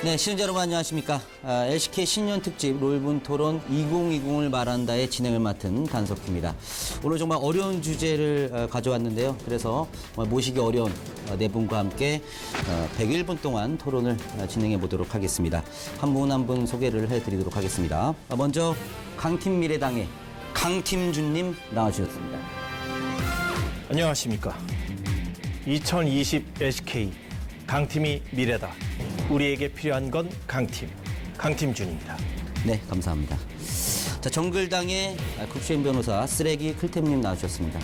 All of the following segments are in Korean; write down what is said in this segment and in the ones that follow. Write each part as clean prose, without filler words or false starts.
네, 시청자 여러분 안녕하십니까. LCK 신년 특집 롤분 토론 2020을 말한다의 진행을 맡은 단석희입니다. 오늘 정말 어려운 주제를 가져왔는데요. 그래서 모시기 어려운 네 분과 함께 101분 동안 토론을 진행해 보도록 하겠습니다. 한 분 한 분 소개를 해드리도록 하겠습니다. 먼저 강팀 미래당의 강팀준님 나와주셨습니다. 안녕하십니까. 2020 LCK 강팀이 미래다. 우리에게 필요한 건 강팀준입니다. 네, 감사합니다. 자, 정글당의 국시엠 변호사 쓰레기 클템님 나와주셨습니다.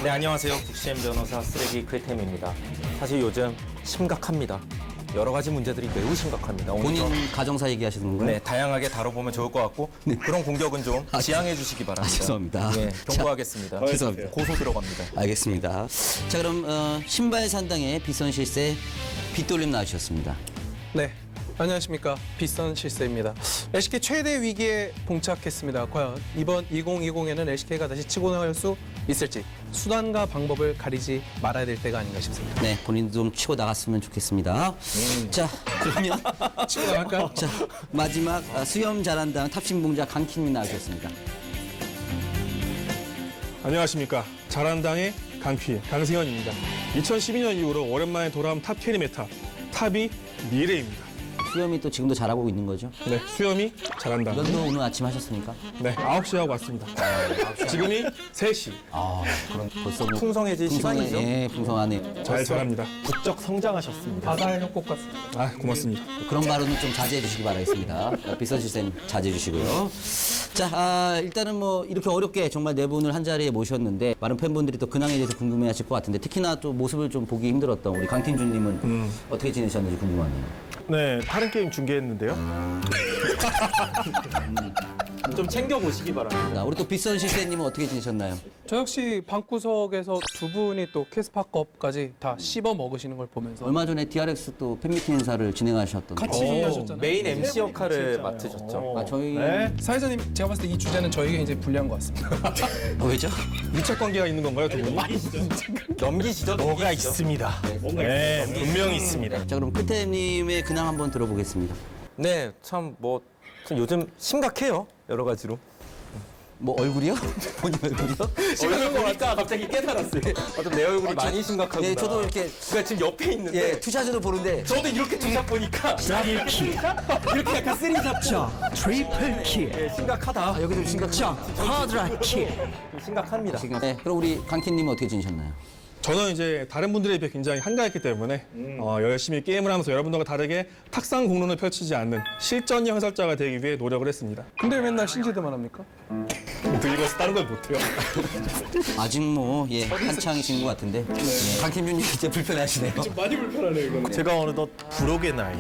네, 안녕하세요. 국시엠 변호사 쓰레기 클템입니다. 사실 요즘 심각합니다. 여러 가지 문제들이 매우 심각합니다. 본인 가정사 얘기하시는 건가요? 네, 다양하게 다뤄보면 좋을 것 같고 그런 공격은 좀 지양해 주시기 바랍니다. 죄송합니다. 네, 경고하겠습니다. 죄송합니다. 고소 들어갑니다. 알겠습니다. 자, 그럼 신발산당의 빗선실세 빗돌림 나와주셨습니다. 네, 안녕하십니까. 빗선 실세입니다. LCK 최대 위기에 봉착했습니다. 과연 이번 2020에는 LCK가 다시 치고 나갈 수 있을지 수단과 방법을 가리지 말아야 될 때가 아닌가 싶습니다. 네, 본인도 좀 치고 나갔으면 좋겠습니다. 자, 그러면 치고 나갈까요? 자, 마지막 수염 잘한당 탑신봉자 강팀이 나와주셨습니다. 안녕하십니까. 잘한당의 강승현입니다. 2012년 이후로 오랜만에 돌아온 탑 캐리 메타. 탑이 미래입니다. 수염이 또 지금도 잘하고 있는 거죠? 네, 수염이 잘한다. 면도 오늘 아침 하셨습니까? 네, 9시 하고 왔습니다. 지금이 3시. 그럼 벌써 뭐 풍성해질 시간이죠. 예, 풍성하네요. 잘합니다. 부쩍 성장하셨습니다. 바다의 협곡 같습니다. 아, 고맙습니다. 그런 발언은 좀 자제해 주시기 바라겠습니다. 빗선실쌤 자제해 주시고요. 자, 일단은 뭐 이렇게 어렵게 정말 네 분을 한 자리에 모셨는데 많은 팬분들이 또 근황에 대해서 궁금해 하실 것 같은데 특히나 또 모습을 좀 보기 힘들었던 우리 강팀준님은 어떻게 지내셨는지 궁금하네요. 네, 다른 게임 중계했는데요. 좀 챙겨보시기 바랍니다. 자, 우리 또 빗선실쌤님은 어떻게 지내셨나요? 저 역시 방구석에서 두 분이 또 캐스파컵까지 다 씹어 먹으시는 걸 보면서 얼마 전에 DRX 또 팬미팅 행사를 진행하셨던 같이 하셨잖아요. 메인 MC 역할을 맡으셨죠. 저희 사회자님, 제가 봤을 때 이 주제는 저에게 이제 불리한 것 같습니다. 왜죠? 밀착 관계가 있는 건가요, 두 분이? 넘기시죠. 뭐가 있습니다. 네, 분명히 있습니다. 자, 그럼 끝태님의 근황 한번 들어보겠습니다. 네, 참 요즘 심각해요. 여러 가지로. 뭐 얼굴이요? 본인 얼굴이요? 얼굴 보니까 갑자기 깨달았어요. 내 얼굴이 많이 심각하구나. 예, 저도 이렇게 그러니까 지금 옆에 있는데 예, 투샷으로 보는데 저도 이렇게 투샷 보니까 이렇게 약간 쓰리 잡죠. 트리플 킬, 네, 심각하다. 여기 좀 심각해요. 쿼드라 킬. 좀 심각합니다. 네, 그럼 우리 강팀님은 어떻게 지내셨나요? 저는 이제 다른 분들에 비해 굉장히 한가했기 때문에 열심히 게임을 하면서 여러분들과 다르게 탁상 공론을 펼치지 않는 실전형 해설자가 되기 위해 노력을 했습니다. 근데 맨날 신지드만 합니까? 들리고서 다른 걸 못해요. 아직 뭐 예, 한창이신 것 같은데 예, 강팀준님 이제 불편하시네요. 많이 불편하네요, 이거는. 제가 어느덧 불혹의 나이,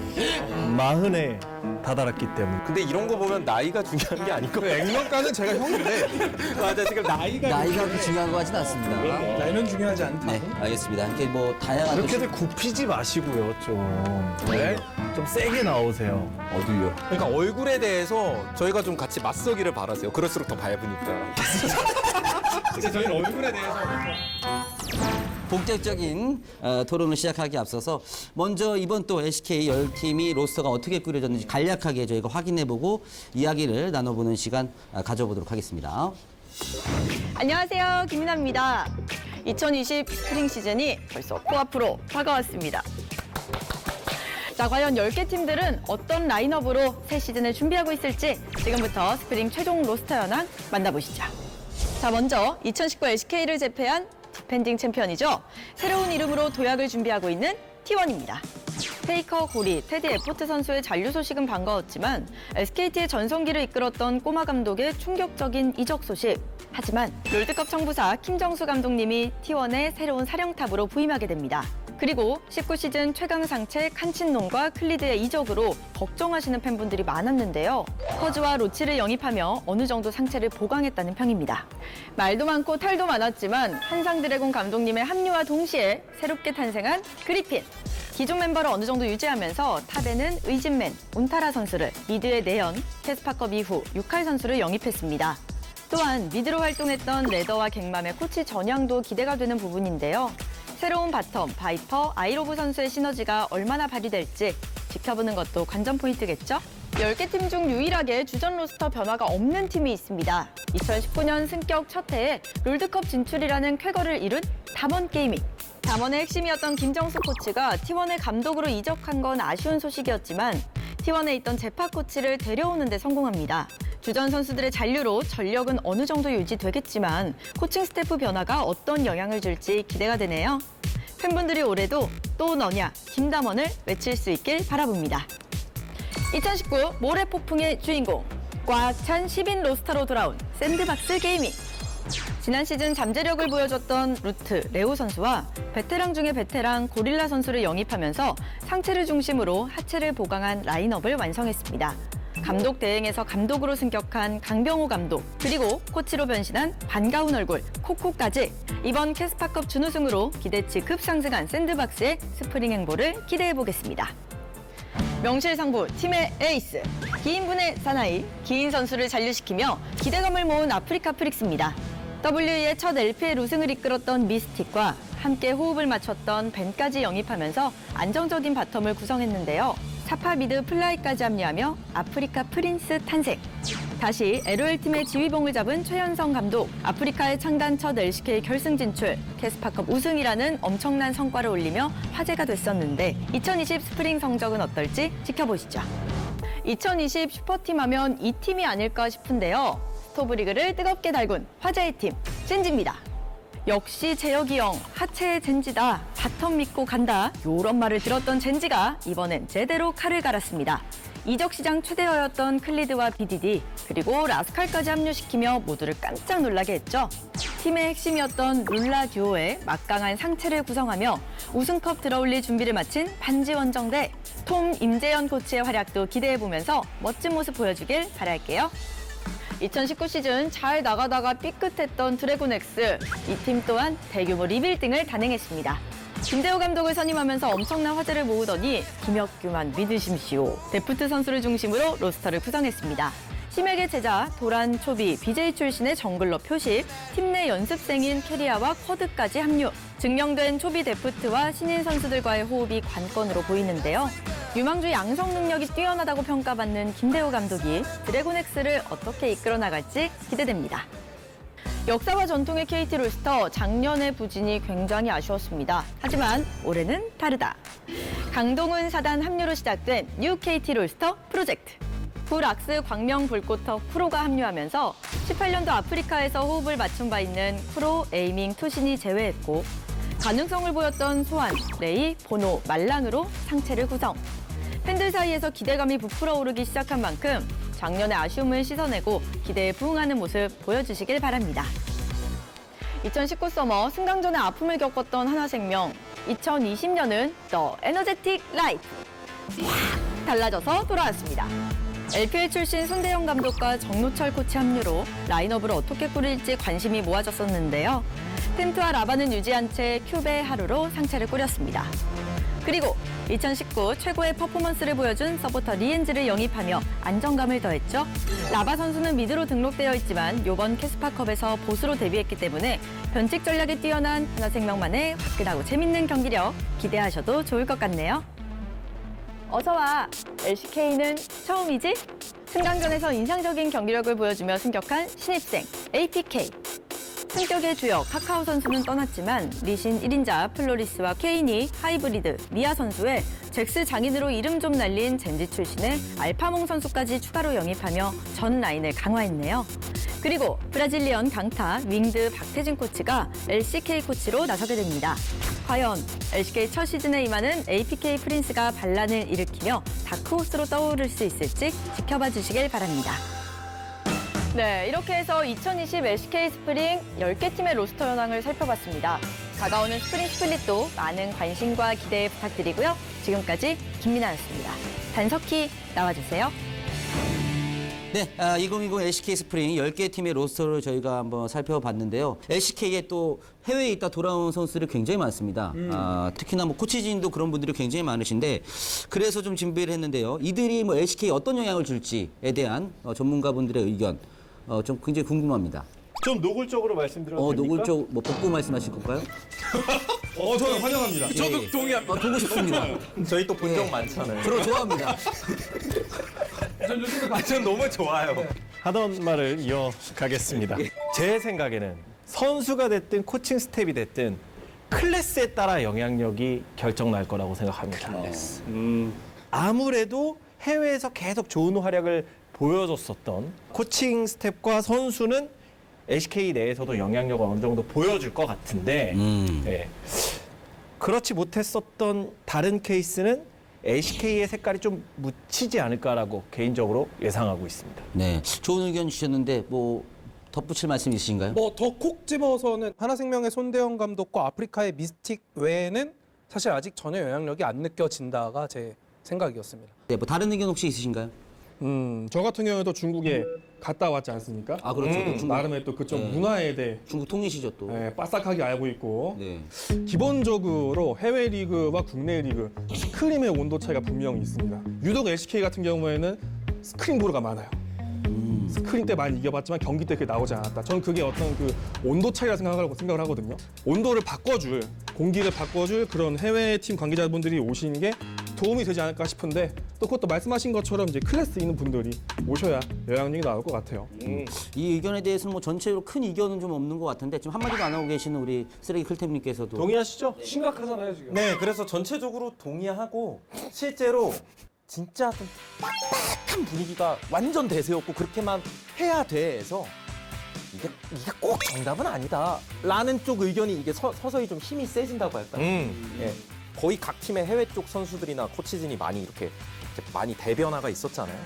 40에 다다랐기 때문에. 근데 이런 거 보면 나이가 중요한 게 아니고 그 액면가는 제가 형인데 맞아 지금 나이가 나이가 그렇게 중요한 것 같진 않습니다. 나이는 중요하지 않다. 네, 알겠습니다. 이렇게 뭐 다양한 또 그렇게들 굽히지 마시고요, 좀. 네? 좀 세게 나오세요. 어딜요? 그러니까 얼굴에 대해서 저희가 좀 같이 맞서기를 바라세요. 그럴수록 더 밝으니까. 진짜 저희는 얼굴에 대해서. 본격적인 토론을 시작하기 앞서서 먼저 이번 또 LCK 10팀이 로스터가 어떻게 꾸려졌는지 간략하게 저희가 확인해보고 이야기를 나눠보는 시간 가져보도록 하겠습니다. 안녕하세요. 김민아입니다. 2020 스프링 시즌이 벌써 코앞으로 다가왔습니다. 자, 과연 10개 팀들은 어떤 라인업으로 새 시즌을 준비하고 있을지 지금부터 스프링 최종 로스터 현황 만나보시죠. 자, 먼저 2019 LCK를 제패한 디펜딩 챔피언이죠. 새로운 이름으로 도약을 준비하고 있는 T1입니다. 페이커, 고리, 테디 에포트 선수의 잔류 소식은 반가웠지만 SKT의 전성기를 이끌었던 꼬마 감독의 충격적인 이적 소식. 하지만 롤드컵 청부사 김정수 감독님이 T1의 새로운 사령탑으로 부임하게 됩니다. 그리고 19시즌 최강 상체 칸친놈과 클리드의 이적으로 걱정하시는 팬분들이 많았는데요. 커즈와 로치를 영입하며 어느 정도 상체를 보강했다는 평입니다. 말도 많고 탈도 많았지만 한상 드래곤 감독님의 합류와 동시에 새롭게 탄생한 그리핀. 기존 멤버를 어느 정도 유지하면서 탑에는 의진맨, 온타라 선수를, 미드의 내연, 캐스파컵 이후 6할 선수를 영입했습니다. 또한 미드로 활동했던 레더와 갱맘의 코치 전향도 기대가 되는 부분인데요. 새로운 바텀, 바이퍼, 아이로브 선수의 시너지가 얼마나 발휘될지 지켜보는 것도 관전 포인트겠죠? 10개 팀 중 유일하게 주전 로스터 변화가 없는 팀이 있습니다. 2019년 승격 첫 해에 롤드컵 진출이라는 쾌거를 이룬 담원 게이밍. 담원의 핵심이었던 김정수 코치가 T1의 감독으로 이적한 건 아쉬운 소식이었지만 T1에 있던 제파 코치를 데려오는 데 성공합니다. 주전 선수들의 잔류로 전력은 어느 정도 유지되겠지만 코칭 스태프 변화가 어떤 영향을 줄지 기대가 되네요. 팬분들이 올해도 또 너냐 김담원을 외칠 수 있길 바라봅니다. 2019 모래 폭풍의 주인공, 꽉 찬 10인 로스터로 돌아온 샌드박스 게이밍. 지난 시즌 잠재력을 보여줬던 루트, 레오 선수와 베테랑 중의 베테랑 고릴라 선수를 영입하면서 상체를 중심으로 하체를 보강한 라인업을 완성했습니다. 감독 대행에서 감독으로 승격한 강병호 감독, 그리고 코치로 변신한 반가운 얼굴 코코까지 이번 캐스파컵 준우승으로 기대치 급상승한 샌드박스의 스프링 행보를 기대해보겠습니다. 명실상부 팀의 에이스, 기인분의 사나이, 기인 선수를 잔류시키며 기대감을 모은 아프리카 프릭스입니다. WE의 첫 LPL 우승을 이끌었던 미스틱과 함께 호흡을 맞췄던 벤까지 영입하면서 안정적인 바텀을 구성했는데요. 사파 미드 플라이까지 합류하며 아프리카 프린스 탄생. 다시 LOL팀의 지휘봉을 잡은 최현성 감독, 아프리카의 창단 첫 LCK 결승 진출, 캐스파컵 우승이라는 엄청난 성과를 올리며 화제가 됐었는데 2020 스프링 성적은 어떨지 지켜보시죠. 2020 슈퍼팀 하면 이 팀이 아닐까 싶은데요. 스토브리그를 뜨겁게 달군 화제의 팀, 젠지입니다. 역시 재혁이 형, 하체의 젠지다, 바텀 믿고 간다, 요런 말을 들었던 젠지가 이번엔 제대로 칼을 갈았습니다. 이적 시장 최대어였던 클리드와 BDD, 그리고 라스칼까지 합류시키며 모두를 깜짝 놀라게 했죠. 팀의 핵심이었던 룰라 듀오의 막강한 상체를 구성하며 우승컵 들어올릴 준비를 마친 반지 원정대, 톰 임재현 코치의 활약도 기대해보면서 멋진 모습 보여주길 바랄게요. 2019 시즌 잘 나가다가 삐끗했던 드래곤엑스, 이 팀 또한 대규모 리빌딩을 단행했습니다. 김대호 감독을 선임하면서 엄청난 화제를 모으더니 김혁규만 믿으심시오. 데프트 선수를 중심으로 로스터를 구성했습니다. 심혁의 제자, 도란, 초비, BJ 출신의 정글러 표식, 팀 내 연습생인 캐리아와 쿼드까지 합류. 증명된 초비 데프트와 신인 선수들과의 호흡이 관건으로 보이는데요. 유망주 양성 능력이 뛰어나다고 평가받는 김대호 감독이 드래곤엑스를 어떻게 이끌어 나갈지 기대됩니다. 역사와 전통의 KT 롤스터, 작년의 부진이 굉장히 아쉬웠습니다. 하지만 올해는 다르다. 강동훈 사단 합류로 시작된 뉴 KT 롤스터 프로젝트. 불악스 광명 불꽃터 쿠로가 합류하면서 18년도 아프리카에서 호흡을 맞춘 바 있는 쿠로, 에이밍, 투신이 제외했고 가능성을 보였던 소환, 레이, 보노, 말랑으로 상체를 구성. 팬들 사이에서 기대감이 부풀어 오르기 시작한 만큼 작년의 아쉬움을 씻어내고 기대에 부응하는 모습 보여주시길 바랍니다. 2019 서머 승강전의 아픔을 겪었던 하나생명, 2020년은 더 에너제틱 라이프. 달라져서 돌아왔습니다. LPL 출신 손대영 감독과 정노철 코치 합류로 라인업을 어떻게 꾸릴지 관심이 모아졌었는데요. 템트와 라바는 유지한 채 큐베 하루로 상체를 꾸렸습니다. 그리고 2019 최고의 퍼포먼스를 보여준 서포터 리엔즈를 영입하며 안정감을 더했죠. 라바 선수는 미드로 등록되어 있지만 이번 캐스파컵에서 보수로 데뷔했기 때문에 변칙 전략이 뛰어난 하나생명만의 화끈하고 재밌는 경기력 기대하셔도 좋을 것 같네요. 어서와, LCK는 처음이지? 승강전에서 인상적인 경기력을 보여주며 승격한 신입생 APK. 승격의 주역 카카오 선수는 떠났지만 리신 1인자 플로리스와 케이니, 하이브리드, 미아 선수의 잭스 장인으로 이름 좀 날린 젠지 출신의 알파몽 선수까지 추가로 영입하며 전 라인을 강화했네요. 그리고 브라질리언 강타 윙드 박태진 코치가 LCK 코치로 나서게 됩니다. 과연 LCK 첫 시즌에 임하는 APK 프린스가 반란을 일으키며 다크호스로 떠오를 수 있을지 지켜봐 주시길 바랍니다. 네, 이렇게 해서 2020 LCK 스프링 10개 팀의 로스터 현황을 살펴봤습니다. 다가오는 스프링 스플릿도 많은 관심과 기대 부탁드리고요. 지금까지 김민아였습니다. 단석희 나와주세요. 네, 2020 LCK 스프링 10개 팀의 로스터를 저희가 한번 살펴봤는데요. LCK에 또 해외에 있다 돌아온 선수들이 굉장히 많습니다. 특히나 뭐 코치진도 그런 분들이 굉장히 많으신데 그래서 좀 준비를 했는데요. 이들이 뭐 LCK에 어떤 영향을 줄지에 대한 전문가분들의 의견 좀 굉장히 궁금합니다. 좀 노골적으로 말씀드려도 됩니까? 노골적 뭐 복구 말씀하실 건가요? 저는 환영합니다. 저도 동의합니다. 보고 싶습니다. 저희 또 본 적 많잖아요. 프로 좋아합니다. 전 너무 좋아요. 하던 말을 이어가겠습니다. 제 생각에는 선수가 됐든 코칭 스텝이 됐든 클래스에 따라 영향력이 결정날 거라고 생각합니다. 아무래도 해외에서 계속 좋은 활약을 보여줬었던 코칭 스텝과 선수는 LCK 내에서도 영향력을 어느 정도 보여줄 것 같은데 예. 그렇지 못했었던 다른 케이스는 LCK의 색깔이 좀 묻히지 않을까라고 개인적으로 예상하고 있습니다. 네, 좋은 의견 주셨는데 뭐 덧붙일 말씀 있으신가요? 뭐 더 콕 집어서는 하나생명의 손대영 감독과 아프리카의 미스틱 외에는 사실 아직 전혀 영향력이 안 느껴진다가 제 생각이었습니다. 네, 뭐 다른 의견 혹시 있으신가요? 저 같은 경우에도 중국에 갔다 왔지 않습니까? 아, 그렇죠. 또 중국. 나름의 또 그쪽 문화에 대해 중국 통이시죠 또. 빠삭하게 알고 있고 네. 기본적으로 해외 리그와 국내 리그 스크림의 온도 차이가 분명히 있습니다. 유독 LCK 같은 경우에는 스크린 보루가 많아요. 스크린 때 많이 이겨봤지만 경기 때 그게 나오지 않았다. 저는 그게 어떤 그 온도 차이라 생각을 하거든요. 온도를 바꿔줄, 공기를 바꿔줄 그런 해외 팀 관계자분들이 오시는 게 도움이 되지 않을까 싶은데 또 그것도 말씀하신 것처럼 이제 클래스 있는 분들이 오셔야 영향력이 나올 것 같아요. 이 의견에 대해서는 뭐 전체적으로 큰 이견은 좀 없는 것 같은데 지금 한마디도 안 하고 계시는 우리 쓰레기 클템님께서도 동의하시죠? 심각하잖아요 지금. 네, 그래서 전체적으로 동의하고 실제로 진짜 좀 빡빡한 분위기가 완전 대세였고 그렇게만 해야 돼서 이게 꼭 정답은 아니다라는 쪽 의견이 이게 서서히 좀 힘이 세진다고 할까요? 예. 거의 각 팀의 해외 쪽 선수들이나 코치진이 많이 이렇게 많이 대변화가 있었잖아요.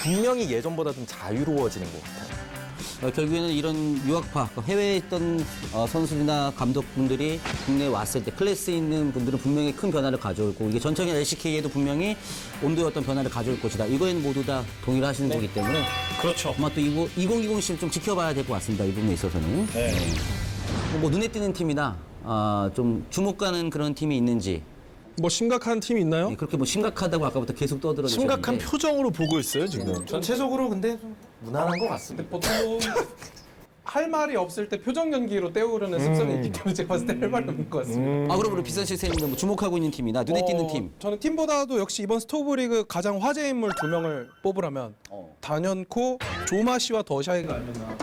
분명히 예전보다 좀 자유로워지는 것 같아요. 결국에는 이런 유학파, 해외에 있던 선수들이나 감독분들이 국내에 왔을 때 클래스 있는 분들은 분명히 큰 변화를 가져올고 이게 전적인 LCK에도 분명히 온도의 어떤 변화를 가져올 것이다. 이거에는 모두 다 동의를 하시는 거기 때문에 그렇죠. 아마 또 2020을 좀 지켜봐야 될 것 같습니다. 이 부분에 있어서는. 네. 뭐 눈에 띄는 팀이나 좀 주목 가는 그런 팀이 있는지 뭐 심각한 팀이 있나요? 그렇게 뭐 심각하다고 아까부터 계속 떠들어 심각한 표정으로 보고 있어요 지금. 전체적으로 근데 좀 무난한 것 같습니다. 보통 할 말이 없을 때 표정 연기로 때우려는 습성이 있기 때문에 제가 봤을 때 할 말이 없는 것 같습니다. 그럼 우리 비싼 시스템인데 뭐 주목하고 있는 팀이나 눈에 띄는 팀. 저는 팀보다도 역시 이번 스토브리그 가장 화제 인물 2명을 뽑으라면 단연코 조마시와 더샤이가 아니었나.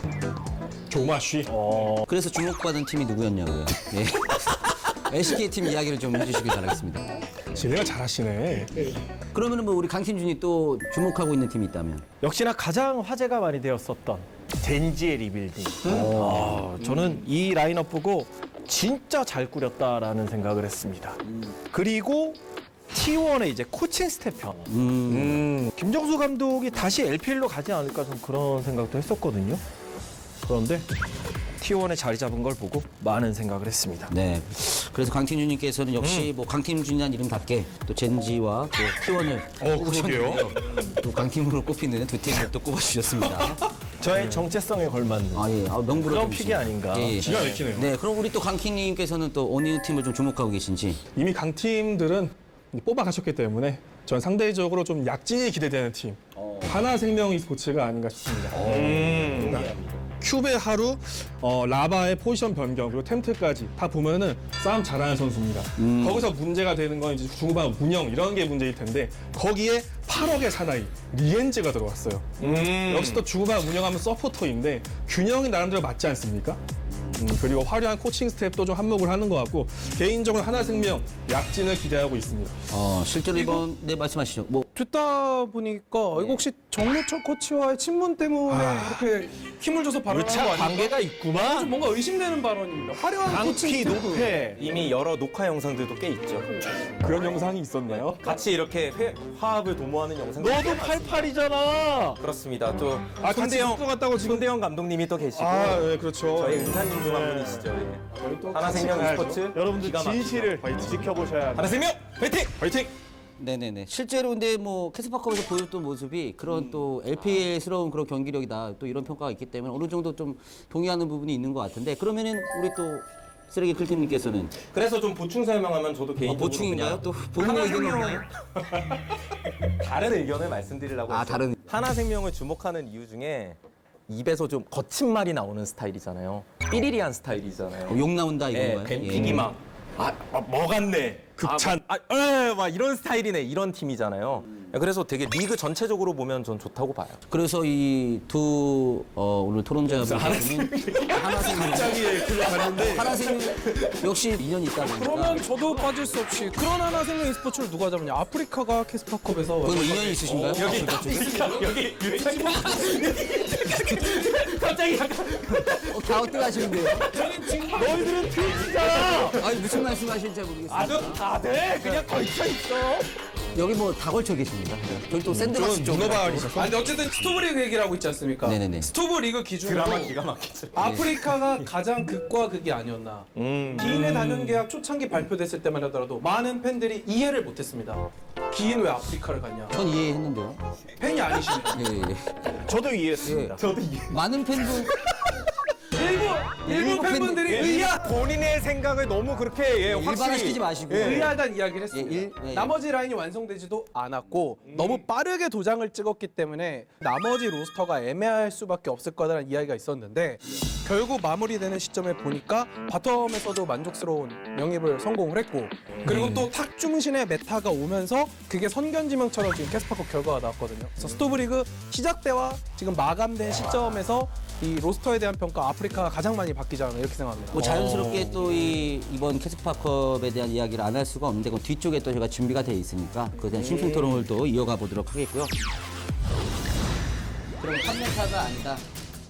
조마쉬. 그래서 주목받은 팀이 누구였냐고요. 예. LCK 팀 이야기를 좀 해주시길 바라겠습니다. 진행을 잘하시네. 그러면은 뭐 우리 강팀준이 또 주목하고 있는 팀이 있다면? 역시나 가장 화제가 많이 되었었던 젠지의 리빌딩. 저는 이 라인업 보고 진짜 잘 꾸렸다라는 생각을 했습니다. 그리고 T1의 이제 코칭 스텝 변화. 김정수 감독이 다시 LPL로 가지 않을까 좀 그런 생각도 했었거든요. 그런데 T1에 자리 잡은 걸 보고 많은 생각을 했습니다. 네. 그래서 강팀준님께서는 역시 뭐 강팀준이라는 이름답게 또 젠지와 또 T1을 그러게요. 또 강팀으로 꼽히는 두 팀을 또 꼽아주셨습니다. 저의 정체성에 걸맞는 예. 명불허 그런 픽이 아닌가. 예. 기가 막히네요. 네. 그럼 우리 또 강팀님께서는 또 어느 팀을 좀 주목하고 계신지? 이미 강팀들은 뽑아가셨기 때문에 전 상대적으로 좀 약진이 기대되는 팀. 하나생명 e스포츠가 아닌가 싶습니다. 큐베 하루, 라바의 포지션 변경, 그리고 템트까지 다 보면은 싸움 잘하는 선수입니다. 거기서 문제가 되는 건 이제 중후반 운영 이런 게 문제일 텐데 거기에 8억의 사나이 리엔즈가 들어왔어요. 역시 또 중후반 운영하면 서포터인데 균형이 나름대로 맞지 않습니까? 그리고 화려한 코칭 스텝도 좀 한몫을 하는 것 같고 개인적으로 하나생명 약진을 기대하고 있습니다. 실제로 이번 네 말씀하시죠. 뭐 듣다 보니까 이거 혹시 정무철 코치와의 친분 때문에 이렇게 힘을 줘서 발언한 거 유착 아닌가? 관계가 좀 있구만. 뭔가 의심되는 발언입니다. 화려한 코칭 강피 스태프. 높해. 이미 여러 녹화 영상들도 꽤 있죠. 그런 영상이 있었나요? 같이 이렇게 화합을 도모하는 영상도 너도 꽤 많습니다. 88이잖아. 그렇습니다. 또 같이 손대영 것 같다고 지금. 손대영 감독님이 또 계시고 네, 그렇죠. 저희 은사님 중 한 분이시죠. 예. 하나생명 e스포츠 여러분들 기가 막히죠. 진실을 지켜보셔야 합니다. 하나생명 화이팅! 화이팅! 네네네. 실제로 근데 뭐 캐스파컵에서 보였던 모습이 그런 또 LPL스러운 그런 경기력이다. 또 이런 평가가 있기 때문에 어느 정도 좀 동의하는 부분이 있는 것 같은데 그러면은 우리 또 쓰레기 클팀님께서는 그래서 좀 보충 설명하면 저도 개인적으로 보충인가요? 그냥 또 본인의 의견이 하나생명 없나요? 다른 의견을 말씀드리려고 아, 했어요. 다른. 하나생명을 주목하는 이유 중에 입에서 좀 거친 말이 나오는 스타일이잖아요. 삐리리한 스타일이잖아요. 욕 나온다 이건가요? 뱀픽이 막 뭐 같네. 극찬. 막 이런 스타일이네. 이런 팀이잖아요. 그래서 되게 리그 전체적으로 보면 전 좋다고 봐요. 그래서 이 두 오늘 토론자분은 갑자기 들어갔는데 하나생 역시 인연이 있다 보니까 그러면 저도 빠질 수 없이 그런 하나생명 e스포츠를 누가 잡느냐? 아프리카가 캐스파컵에서 거기 뭐 인연이 있으신가요? 갑자기 약간 갸우뚱하시는데요. 너희들은 트위치잖아. 아니 무슨 말씀하실지 모르겠어요. 다들 그냥 걸쳐 있어. 여기 뭐 다 걸쳐 계십니다. 저기 또 샌드박스 쪽. 문어발이셔서 근데 어쨌든 스토브리그 얘기를 하고 있지 않습니까? 네네네. 스토브리그 기준으로 드라마 기가 막히죠. 아프리카가 가장 극과 극이 아니었나. 기인의 단연 계약 초창기 발표됐을 때만 하더라도 많은 팬들이 이해를 못했습니다. 기인 왜 아프리카를 갔냐? 전 이해했는데요. 팬이 아니시네요. 예, 예. 저도 이해했습니다. 많은 팬분 일부 팬분들이 본인의 생각을 너무 그렇게 일반화시키지 마시고 의아하다는 이야기를 예, 했습니다. 예. 나머지 라인이 완성되지도 않았고 너무 빠르게 도장을 찍었기 때문에 나머지 로스터가 애매할 수밖에 없을 거다라는 이야기가 있었는데 결국 마무리되는 시점에 보니까 바텀에서도 만족스러운 영입을 성공을 했고 그리고 또 탁 중심의 메타가 오면서 그게 선견지명처럼 지금 캐스파컵 결과가 나왔거든요. 그래서 스토브리그 시작 때와 지금 마감된 시점에서 이 로스터에 대한 평가 아프리카가 가장 많이 바뀌지 않나 이렇게 생각합니다. 뭐 자연스럽게 또 이번 캐스파컵에 대한 이야기를 안 할 수가 없는데 그 뒤쪽에 또 저희가 준비가 돼 있으니까 그에 대한 심층 토론을 또 이어가 보도록 하겠고요. 그럼 탑메타가 아니다.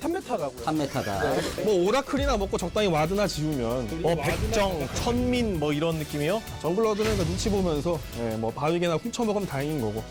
3m라고요. 탑메타다. 뭐 오라클이나 먹고 적당히 와드나 지우면 백정, 천민 뭐 이런 느낌이요? 정글러들은 그 눈치 보면서 뭐 바위개나 훔쳐먹으면 다행인 거고.